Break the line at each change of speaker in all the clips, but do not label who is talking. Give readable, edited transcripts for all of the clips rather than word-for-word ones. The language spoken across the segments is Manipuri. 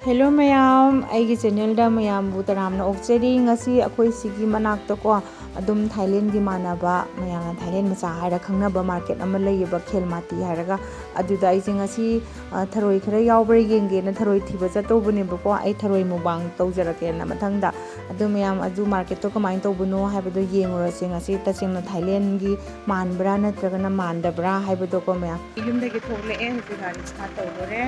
हेलो मैम आई चैनल मैमू तराम ओक्चरी अखोई सिगी मनाक्ता को अदुम थाईलैंड की मानबा मैम थाईलैंड मचा है खंगनब मार्केट खेलमाती है थरोई खर याब्र येंगेना थरोई थीब चतौबनेबको आई थरोई मुबांग तौजरकेना मथंगदा अदु मैम अदु मार्केट तो कमाइन तौबनो हाइबदो येंगुरसे ngasi तसेंगना थाईलैंड की मानब्रा नत्रगना मानदब्रा हाइबदो को मैम युमदगी थोकले हजि गाड़ी स्टार्ट तौदोरे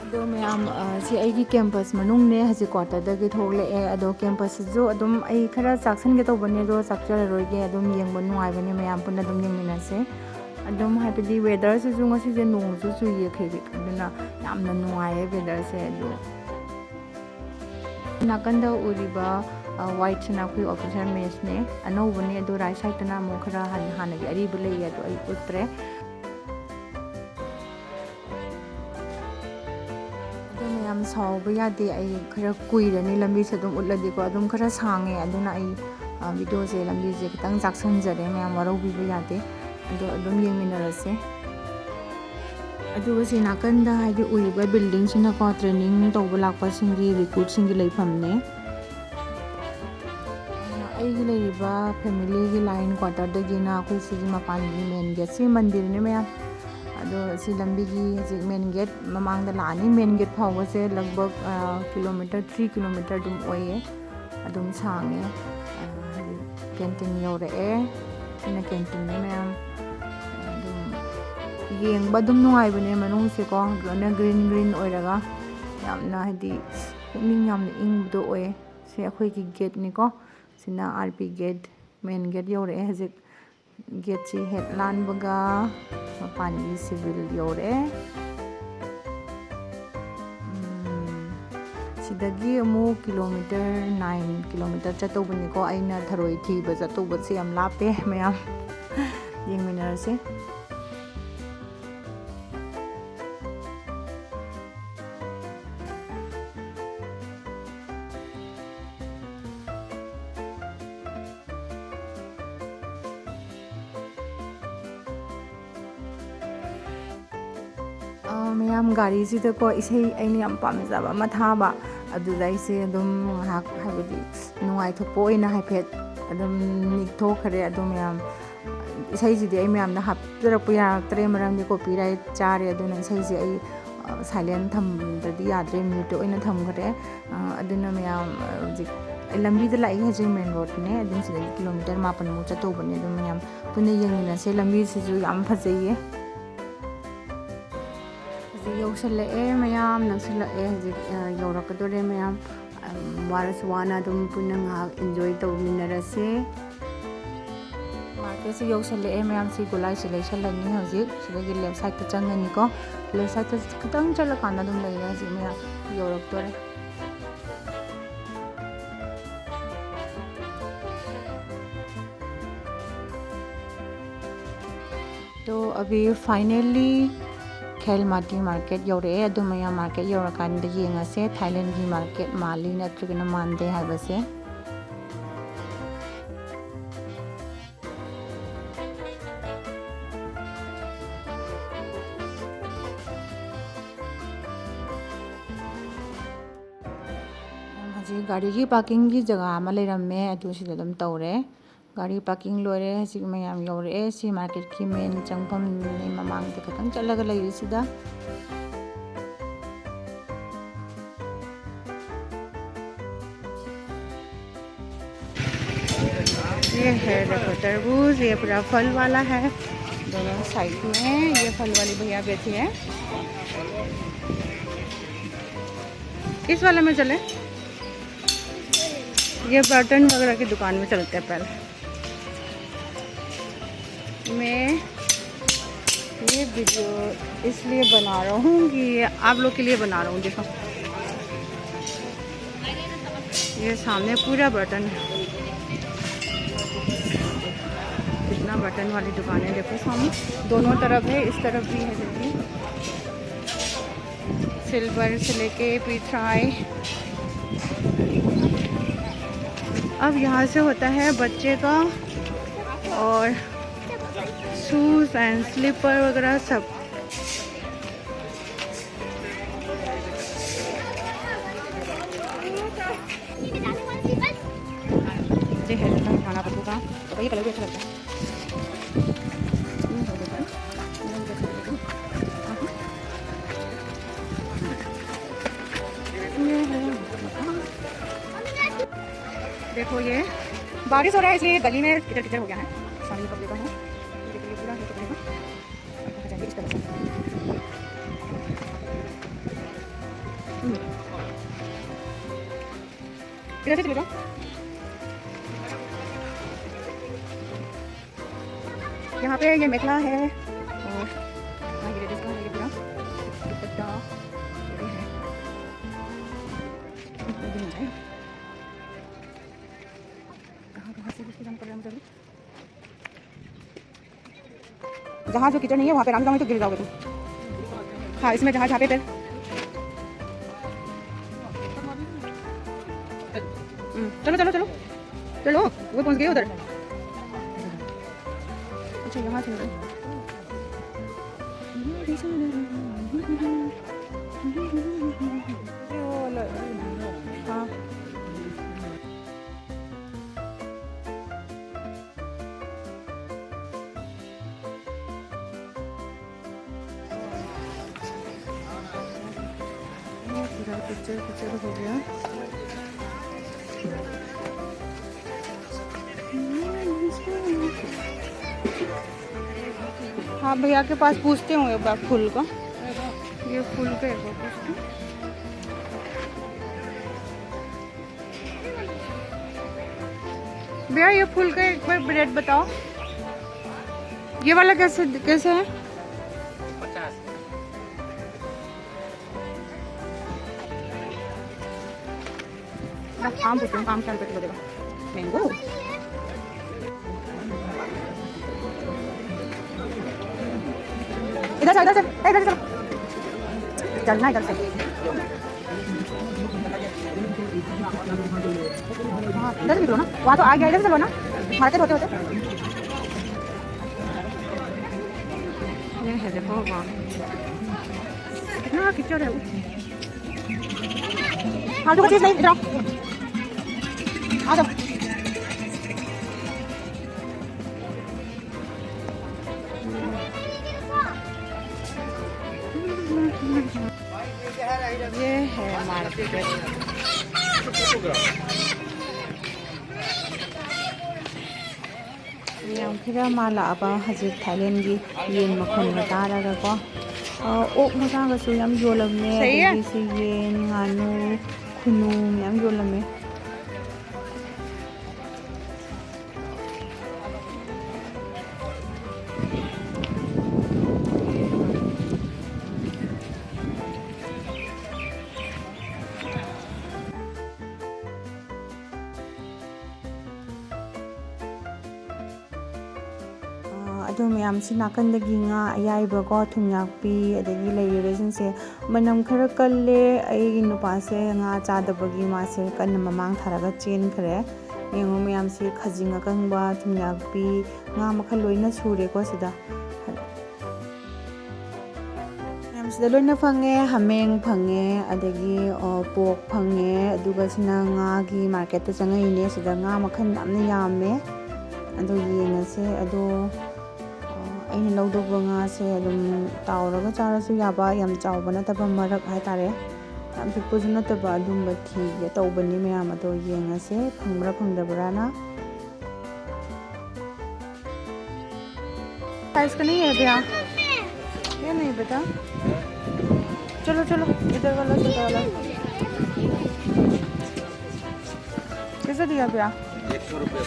अदो मैम से कैंपस मनुंगने हजि क्वार्टर थोले अदो कैंपस जो अदुम आई खरा चाक्सन के तौबने अदो चाक्चररोगे अदुम येंगब नुआइबने मैम पुन्ना अदुम येंगमिनसे अदुम हाइबदि वेदर से जो ngasi जे नोंग चुइए खैबिक अदुना यामना नुआए वेदर से अदो नाकंदा उरिबा वाइट सना कोई ऑफिसर मेस ने अनौबने अदो राइट साइड तना मो खरा हानगी अरिब लई अदो आई उतरे मैम साउब यादे आई खरा कुइरनी लंबी से अदुम उल्लदीको अदुम खरा सांगे अदुना आई वीडियो से लंबी से खतंग चाक्सनजरे मैम वरौबीबो यादे अदो अदुम येंगमिनरसे अदुगा से नाकंदा हाइदि उइबा बिल्डिंग सिना को ट्रेनिंग तौबा लाक्पा सिंगी रिक्रूट सिंगी लैफमने आई लेरिबा फैमिली की लाइन क्वार्टर दगिना अखोई सिगी मपान मेन गेट से मंदिर ने मैम अदो सी लंबी की हजि मेन गेट ममांग लानी मेन गेट फावसे लगभग किलोमीटर 3 किलोमीटर दुम ओये अदुम सांगे कैंटीन यौरए इन कैंटीन में मैम अदुम येंगबा दुम नुआइबने मनुंग से को गना ग्रीन ग्रीन ओइरगा यामना हदि पुकनिंग यामना इंगबदो ओये से अखोई की गेट निको सिना आरपी गेट मेन गेट यौरए हजि गेट से हेड लानबगा मपानी सिविल यौरे सिदगी अमु किलोमीटर 9 किलोमीटर चतौबनिको आइना थरोई थीब चतौबसे याम लापे मैम येंगमिनरसे मैम गाड़ी से को इसे अने याम पामजाबा अमा थाबा अदुदा इसे अदुम हाक हाइबदि नुआइ थोपो ओइना हाइफेट अदुम निकथोखरे अदु मैम इसे जिदि आई मैम ना हापजरपो यारक्तरे मरमदि कॉपीराइट चारे अदुना इसे जे आई साइलेंट थमददि याद्रे म्यूट ओइना थमखरे अदुना मैम जिक लंबी द लाई हजि मेन रोड ने अदुम से किलोमीटर 9 मु चतौबने अदुम मैम पुने येंगिना से लंबी से जो याम फजैये यौसल्लए मैम नक्सल्लए हजि यौरकदोरे मैम वारस वाना दुम पुन्ना ngahak enjoy तौमिनरसे मार्केट से यौसल्लए मैम सी गोलाई से लेसल्लनी हजि सिदगी लेफ्ट साइड ता चंगनी को लेफ्ट साइड ता खतंग चलकाना दुम लेरा हजि मैम यौरकदोरे तो अभी finally खेलमाटी market you're अदुमया market यौरकान येंगसे Thailand की मार्केट माली नत्रगना मानदे हाइबसे हजि गाड़ी की पार्किंग की जगह अमा लेरमे अदु सिदा दम तौरे गाड़ी पार्किंग लोरे हजि मैम यौरे सी मार्केट की मेन चंगफम ने ममांग ते खतंग चलगा लई सिदा ये है देखो तरबूज ये पूरा फल वाला है दोनों साइड में ये फल वाली भैया बैठी है किस वाले में चले ये बर्तन वगैरह की दुकान में चलते हैं पहले मैं ये वीडियो इसलिए बना रहा हूँ कि आप लोग के लिए बना रहा हूँ देखो ये सामने पूरा बर्तन है कितना बर्तन वाली दुकानें देखो सामने दोनों तरफ है इस तरफ भी है देखिए सिल्वर से लेके पिथराई अब यहाँ से होता है बच्चे का और शूज़ एंड स्लीपर वगैरह सब
है खाना बच्चों का, तो ये कलर भी अच्छा लगता है। देखो ये बारिश हो रहा है इसलिए गली में किचड़ किचड़ हो गया है। सामने कपड़े का है, देखिए पूरा है कपड़े का। जाएंगे इस तरह से। इधर से चले जाओ। यहाँ पे ये मेखला है और ये लेडीज का है, ये पूरा दुपट्टा ये है। कहाँ से कुछ जाना पड़ रहा है मुझे। जहाँ जो किचन नहीं है वहाँ पे आराम जाओगे तो गिर जाओगे तुम। हाँ इसमें जहाँ पे चलो चलो चलो चलो, वो पहुँच गए उधर। अच्छा यहाँ चल रहे। हाँ पिक्चर हो गया। हाँ भैया के पास पूछते हूँ एक बार फूल का, ये फूल का एक बार पूछते हूँ। भैया ये फूल का एक बार रेट बताओ, ये वाला कैसे कैसे है?
50।
आम पूछते हैं, आम क्या रुपये किलो देगा? मैंगो इधर से चलो, चलना इधर से। हाँ इधर से निकलो ना, वहाँ तो आ गया, इधर से चलो ना, मार्केट होते होते। ये है देखो वहाँ कितना कीचड़ है। हाँ तो चीज़ नहीं, इधर आ जाओ। ये है market. yang kira mala apa hasil Thailand gi yen makhon ga taraga ko ok masa ga su yam yolame adi se yen nganu khunu yam yolame ꯑꯗꯨ ꯃꯌꯥꯝꯁꯤ ꯅꯥꯀꯟꯗꯒꯤ ꯉꯥ ꯑꯌꯥꯏꯕꯀꯣ ꯊꯨꯝꯌꯥꯛꯄꯤ ꯑꯗꯒꯤ ꯂꯩꯔꯤꯕꯁꯤꯡꯁꯦ ꯃꯅꯝ ꯈꯔ ꯀꯜꯂꯦ ꯑꯩꯒꯤ ꯅꯨꯄꯥꯁꯦ ꯉꯥ ꯆꯥꯗꯕꯒꯤ ꯃꯥꯁꯦ ꯀꯟꯅ ꯃꯃꯥꯡ ꯊꯥꯔꯒ ꯆꯦꯟꯈ꯭ꯔꯦ ꯌꯦꯡꯉꯣ ꯃꯌꯥꯝꯁꯤ ꯈꯖꯤꯡ ꯑꯀꯪꯕ ꯊꯨꯝꯌꯥꯛꯄꯤ ꯉꯥ ꯃꯈꯜ ꯂꯣꯏꯅ ꯁꯨꯔꯦꯀꯣ ꯁꯤꯗ ꯃꯌꯥꯝꯁꯤꯗ ꯂꯣꯏꯅ ꯐꯪꯉꯦ ꯍꯥꯃꯦꯡ ꯐꯪꯉꯦ ꯑꯗꯒꯤ ꯄꯣꯛ ꯐꯪꯉꯦ ꯑꯗꯨꯒ ꯁꯤꯅ ꯉꯥꯒꯤ ꯃꯥꯔꯀꯦꯠꯇ ꯆꯪꯉꯛꯏꯅꯦ ꯁꯤꯗ ꯉꯥ ꯃꯈꯜ ꯌꯥꯝꯅ ꯌꯥꯝꯃꯦ ꯑꯗꯣ ꯌꯦꯡꯉꯁꯦ ꯑꯗꯣ ꯑꯩꯅ ꯂꯧꯗꯧꯕ ꯉꯥꯁꯦ ꯑꯗꯨꯝ ꯇꯥꯎꯔꯒ ꯆꯥꯔꯁꯨ ꯌꯥꯕ ꯌꯥꯝ ꯆꯥꯎꯕ ꯅꯠꯇꯕ ꯃꯔꯛ ꯍꯥꯏꯇꯥꯔꯦ ꯌꯥꯝ ꯄꯤꯛꯄꯁꯨ ꯅꯠꯇꯕ ꯑꯗꯨꯝꯕ ꯊꯤꯒꯦ ꯇꯧꯕꯅꯤ ꯃꯌꯥꯝ ꯑꯗꯣ ꯌꯦꯡꯉꯁꯦ ꯐꯪꯕ꯭ꯔꯥ ꯐꯪꯗꯕ꯭ꯔꯥꯅ साइज का नहीं है भैया ये नहीं बेटा चलो चलो इधर वाला छोटा वाला कैसे दिया भैया
100 रुपये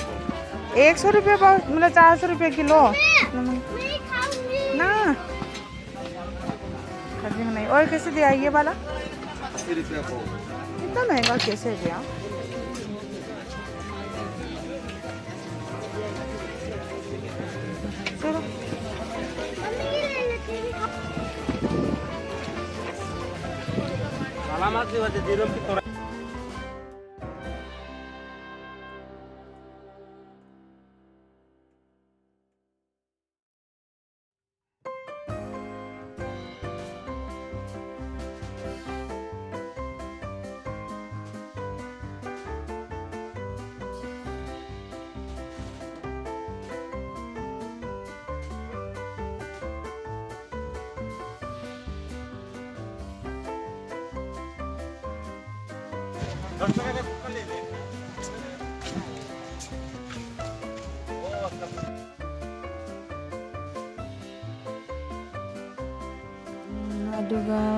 100 रुपये मतलब 400 रुपये किलो ना खरीद नहीं और कैसे दिया ये वाला
80 रुपये को
इतना महंगा कैसे दिया चलो
alamat di wajah dirum kita
ꯑꯗꯨꯒ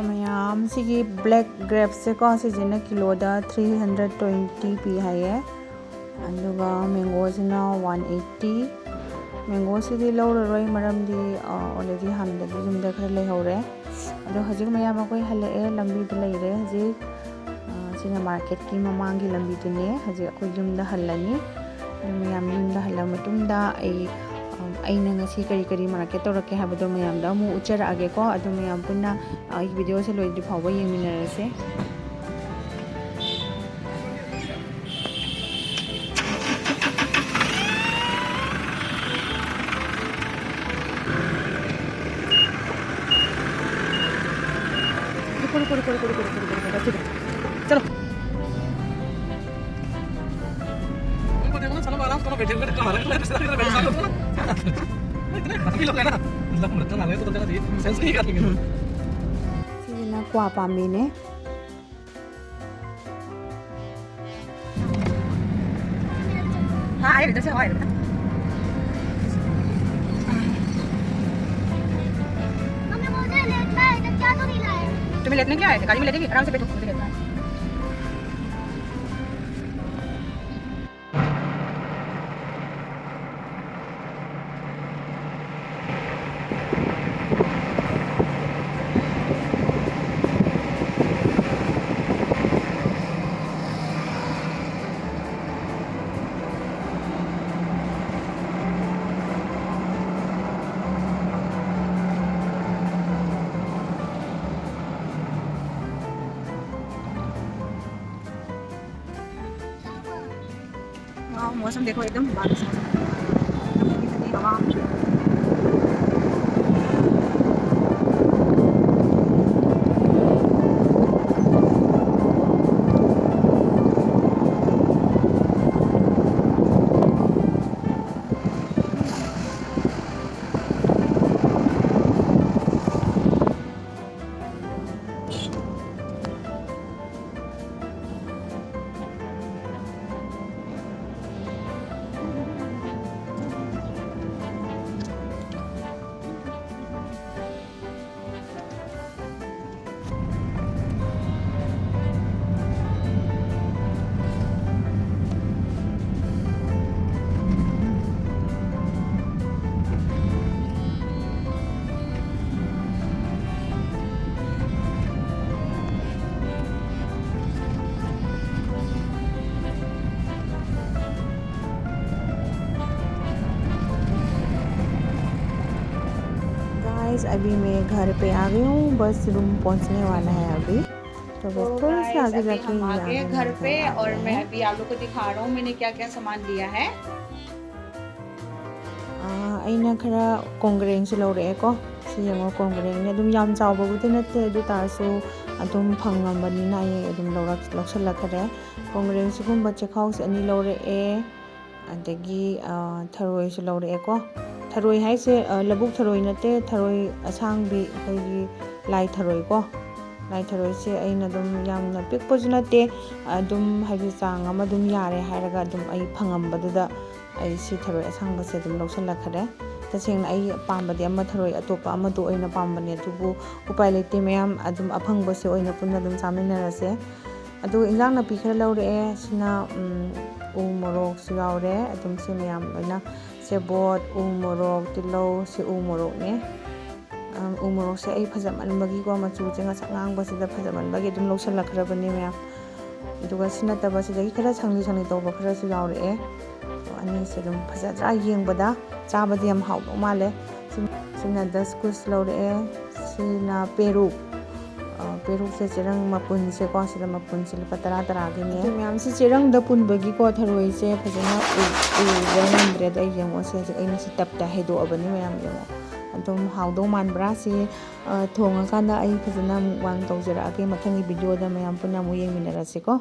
ꯃꯌꯥꯝ ꯁꯤꯒꯤ ꯕ꯭ꯂꯦꯛ ꯒ꯭ꯔꯦꯞꯁꯦꯀꯣ ꯁꯤꯁꯤꯅ ꯀꯤꯂꯣꯗ 320 ꯄꯤ ꯍꯥꯏꯌꯦ ꯑꯗꯨꯒ ꯃꯦꯡꯒꯣꯁꯤꯅ 180 ꯃꯦꯡꯒꯣꯁꯤꯗꯤ ꯂꯧꯔꯔꯣꯏ ꯃꯔꯝꯗꯤ ꯑꯣꯜꯔꯦꯗꯤ ꯍꯥꯟꯅꯗꯒꯤ ꯌꯨꯝꯗ ꯈꯔ ꯂꯩꯍꯧꯔꯦ ꯑꯗꯣ ꯍꯧꯖꯤꯛ ꯃꯌꯥꯝ ꯑꯩꯈꯣꯏ ꯍꯜꯂꯛꯑꯦ ꯂꯝꯕꯤꯗ ꯂꯩꯔꯦ ꯍꯧꯖꯤꯛ ꯁꯤꯅ ꯃꯥꯔꯀꯦꯠꯀꯤ ꯃꯃꯥꯡꯒꯤ ꯂꯝꯕꯤꯗꯨꯅꯦ ꯍꯧꯖꯤꯛ ꯑꯩꯈꯣꯏ ꯌꯨꯝꯗ ꯍꯜꯂꯅꯤ ꯑꯗꯨ ꯃꯌꯥꯝ ꯌꯨꯝꯗ ꯍꯜꯂ ꯃꯇꯨꯡꯗ ꯑꯩꯅ ꯉꯁꯤ ꯀꯔꯤ ꯀꯔꯤ ꯃꯥꯔꯀꯦꯠ ꯇꯧꯔꯛꯀꯦ ꯍꯥꯏꯕꯗꯣ ꯃꯌꯥꯝꯗ ꯑꯃꯨꯛ ꯎꯠꯆꯔꯛꯑꯒꯦꯀꯣ ꯑꯗꯨ ꯃꯌꯥꯝ ꯄꯨꯟꯅ ꯑꯩꯒꯤ ꯚꯤꯗꯤꯑꯣꯁꯦ ꯂꯣꯏꯗ꯭ꯔꯤ ꯐꯥꯎꯕ ꯌꯦꯡꯃꯤꯟꯅꯔꯁꯦ चलो sini kuah pambi ne हाँ आए इधर से आए
मम्मी मुझे लेटना है इधर क्या तो नहीं लाए
तुम्हें लेटने क्या है गाड़ी में लेटेगी आराम से बैठो मुझे लेटना है मौसम देखो एकदम बारिश ठंडी हवा अभी मैं घर पे आ गई हूँ बस रूम पहुँचने वाला है अभी तो बस थोड़ा सा आगे जाके
हम आ गए घर पे और मैं अभी आप लोग को दिखा रहा हूँ मैंने क्या क्या सामान लिया है
अना खरा कोंग्रेंग लौरको सिंगो कोंग्रेंग अदुम याम चावबुदी नते अदु तारसु अदुम फंगमबनिना लौसलखरे कोंग्रेंग सिगुम्बा चेखाउस अनि लौरए अदगी थरोइसु लौरएको थरोई हाइसे लबुक थरोई नते थरोई असांगबी अखोइगी लाई थरोई को लाई थरोई से अइना दुम यामना पिकपजु नते अदुम हाइबि चांग अमा दुम यारे हाइरगा अदुम अइ फंगमबदुदा अइ सि थरोई असांग से अदुम लौसलखरे तसेंग अइ पामबदि अमा थरोई अतोपा अमा दो अइना पामबने दुबु उपाय लेते मयाम अदुम अफंगब से अइना पुन्ना अदुम चामिनरसे अदु इंजांग नापि खरा लौरए सिना उ मोरोक सु यावरे अदुम से मयाम लोइना सेबोट उ मोरोक तिलौ से उ मोरोक ने उ मोरोक से अइ फजमनबगी को मचु जेंगा सांगांग बसिदा फजमनबगी अदुम लौसलखरबने मयाम अदुगा सिना तबा सिदगी खरा संगली संगली तौबा खरा सु यावरे अनि से अदुम फजद्रा येंगबदा चाबदि यम हाउ माले सिना 10 कुस लौरे सिना पेरू पेरू से चिरंग मपुन से को सिदा मपुन से पतरा तरा गिने मैम से चिरंग द पुन बगी को थरोई से फजना उ जंगंद्रे द यमो से अइना से तपता हेदो अबनी मैम यमो अदुम हाउदो मानब्रा से थोंगा कांदा अइ फजना वांग तौजरा के मथंगी वीडियो द मैम पुना मु येंग मिनरसे को